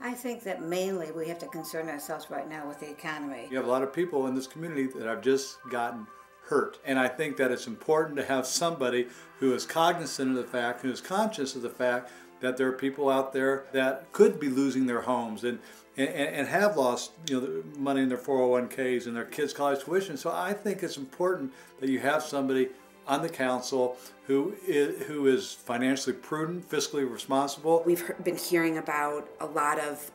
I think that mainly we have to concern ourselves right now with the economy. You have a lot of people in this community that have just gotten hurt. And I think that it's important to have somebody who is cognizant of the fact, who is conscious of the fact that there are people out there that could be losing their homes and have lost, money in their 401ks and their kids' college tuition. So I think it's important that you have somebody on the council who is financially prudent, fiscally responsible. We've been hearing about a lot of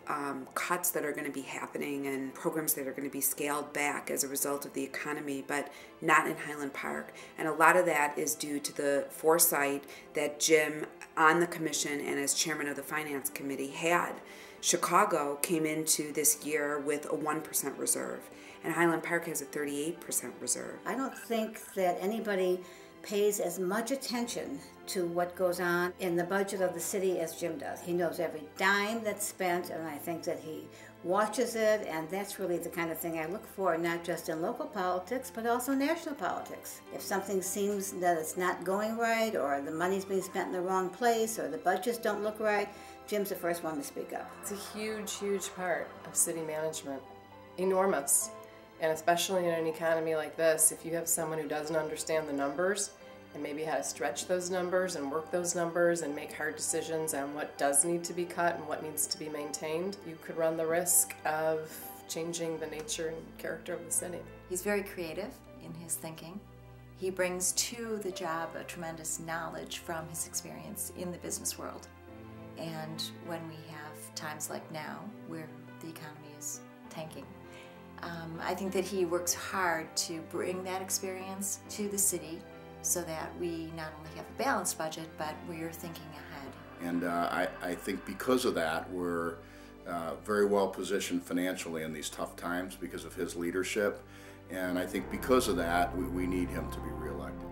cuts that are going to be happening and programs that are going to be scaled back as a result of the economy, but not in Highland Park. And a lot of that is due to the foresight that Jim, on the commission and as chairman of the finance committee, had. Chicago came into this year with a 1% reserve, and Highland Park has a 38% reserve. I don't think that anybody pays as much attention to what goes on in the budget of the city as Jim does. He knows every dime that's spent, and I think that he watches it, and that's really the kind of thing I look for, not just in local politics, but also national politics. If something seems that it's not going right, or the money's being spent in the wrong place, or the budgets don't look right, Jim's the first one to speak up. It's a huge, huge part of city management. Enormous. And especially in an economy like this, if you have someone who doesn't understand the numbers and maybe how to stretch those numbers and work those numbers and make hard decisions on what does need to be cut and what needs to be maintained, you could run the risk of changing the nature and character of the city. He's very creative in his thinking. He brings to the job a tremendous knowledge from his experience in the business world. And when we have times like now, where the economy is tanking, I think that he works hard to bring that experience to the city so that we not only have a balanced budget, but we're thinking ahead. And I think because of that, we're very well positioned financially in these tough times because of his leadership. And I think because of that, we need him to be reelected.